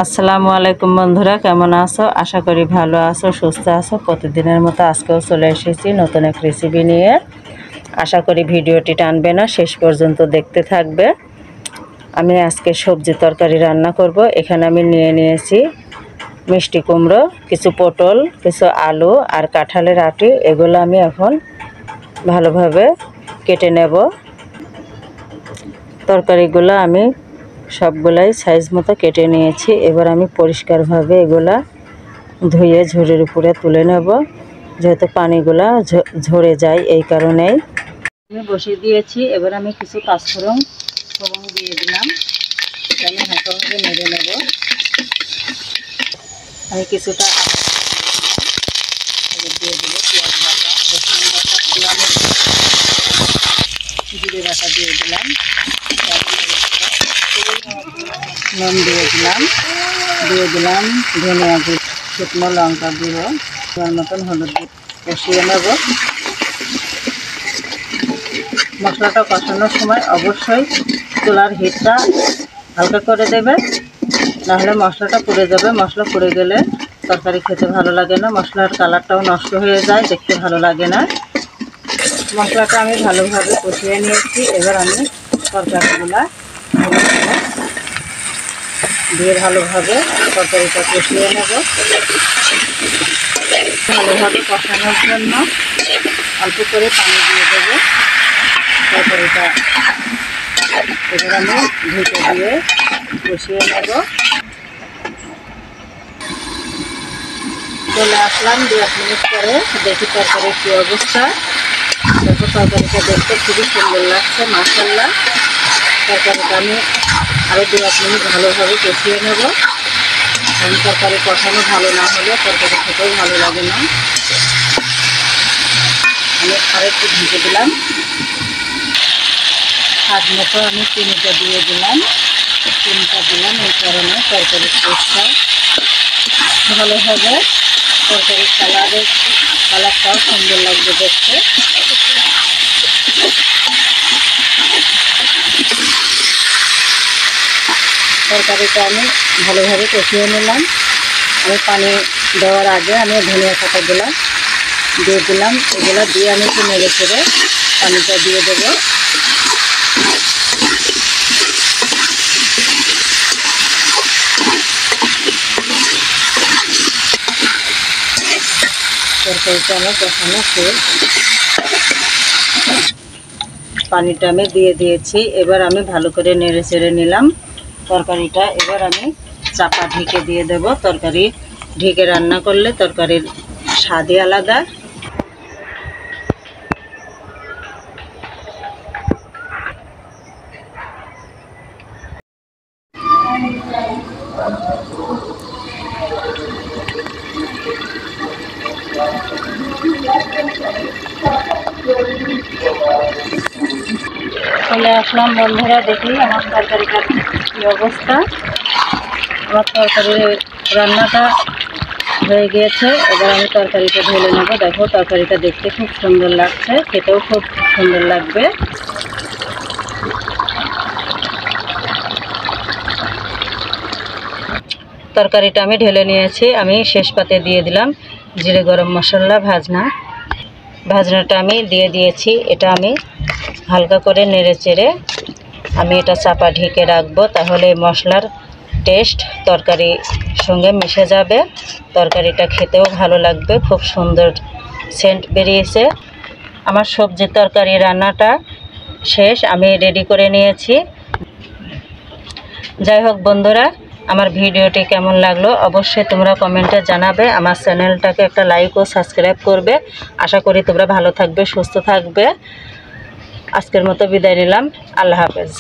আসসালামু আলাইকুম বন্ধুরা, কেমন আছো? আশা করি ভালো আছো, সুস্থ আছো। প্রতিদিনের মতো আজকেও চলে এসেছি নতুন এক রেসিপি নিয়ে। আশা করি ভিডিওটি টানবে না, শেষ পর্যন্ত দেখতে থাকবে। আমি আজকে সবজি তরকারি রান্না করব। এখানে আমি নিয়েছি মিষ্টি কুমড়ো, কিছু পটল, কিছু আলু আর কাঁঠালের আটি। এগুলো আমি এখন ভালোভাবে কেটে নেব। তরকারিগুলো আমি সবগুলাই সাইজ মতো কেটে নিয়েছি। এবার আমি পরিষ্কারভাবে এগুলা ধুয়ে ঝুড়ির উপরে তুলে নেব, যেহেতু পানিগুলা ঝরে যায়, এই কারণেই আমি বসিয়ে দিয়েছি। এবার আমি কিছু পাঁচফোড়ন দিয়ে দিলাম। আমি হালকাভাবে নেড়ে নেব। আমি কিছুটা দিয়ে দেবো পেঁয়াজ বাটা, রসুন বাটা, জিরে বাটা দিয়ে দিলাম, নুন দিয়ে দিলাম ধনিয়া গুঁড়ো, শুকনো লঙ্কা গুঁড়ো, মতন হলুদ কষিয়ে নেব। মশলাটা কষানোর সময় অবশ্যই চুলার হিটটা হালকা করে দেবে, নাহলে মশলাটা পুড়ে যাবে। মশলা পুড়ে গেলে তরকারি খেতে ভালো লাগে না, মশলার কালারটাও নষ্ট হয়ে যায়, দেখতে ভালো লাগে না। মশলাটা আমি ভালোভাবে কষিয়ে নিয়েছি। এবার আমি তরকারিগুলা দিয়ে ভালোভাবে তরকারিটা কষিয়ে নেব। ভালোভাবে কষানোর জন্য অল্প করে পানি দিয়ে দেবো। তরকারিটা এবার আমি ঢেকে দিয়ে কষিয়ে নেব। চলে আসলাম 2 মিনিট পরে, দেখি তরকারির কী অবস্থা। দেখো তরকারিটা দেখতে খুবই সুন্দর লাগছে, মাশাআল্লাহ। তরকারিটা আমি আরও 2 মিনিট ভালোভাবে কষিয়ে নেব। কারণ তরকারি কষানো ভালো না হলে তরকারি খেতেও ভালো লাগে না। আমি আরেকটু ঢেকে দিলাম। স্বাদ মতো আমি চিনিটা দিয়ে দিলাম। এই কারণে তরকারির টেস্টটা ভালো হবে, তরকারির কালারটাও সুন্দর লাগবে দেখতে। তরকারিটা আমি ভালোভাবে কষিয়ে নিলাম। আমি পানি দেওয়ার আগে আমি ধনিয়া পাতাগুলো দিয়ে দিলাম। এগুলো দিয়ে আমি একটু নেড়ে চেড়ে পানিটা দিয়ে দেবো। তরকারিটা আমার কষানো শেষ, পানিটা আমি দিয়ে দিয়েছি। এবার আমি ভালো করে নেড়ে চেড়ে নিলাম তরকারিটা। এবার আমি চাপা ঢেকে দিয়ে দেব। তরকারি ঢেকে রান্না করলে তরকারির স্বাদই আলাদা। চলে আসলাম বন্ধুরা, দেখি আমার তরকারিটার কী অবস্থা। আমার তরকারির রান্নাটা হয়ে গিয়েছে। এবার আমি তরকারিটা ঢেলে নেব। দেখো তরকারিটা দেখতে খুব সুন্দর লাগছে, খেতেও খুব সুন্দর লাগবে। তরকারিটা আমি ঢেলে নিয়েছি। আমি শেষ পাতে দিয়ে দিলাম জিরে গরম মশলা ভাজনাটা আমি দিয়ে দিয়েছি। এটা আমি হালকা করে নেড়ে চেড়ে আমি এটা চাপা ঢেকে রাখবো, তাহলে মশলার টেস্ট তরকারির সঙ্গে মিশে যাবে, তরকারিটা খেতেও ভালো লাগবে। খুব সুন্দর সেন্ট বেরিয়েছে। আমার সবজি তরকারি রান্নাটা শেষ, আমি রেডি করে নিয়েছি। যাই হোক বন্ধুরা, আমার ভিডিওটি কেমন লাগলো অবশ্যই তোমরা কমেন্টে জানাবে। আমার চ্যানেলটাকে একটা লাইক ও সাবস্ক্রাইব করবে। আশা করি তোমরা ভালো থাকবে, সুস্থ থাকবে। আজকের মতো বিদায় নিলাম। আল্লাহ হাফেজ।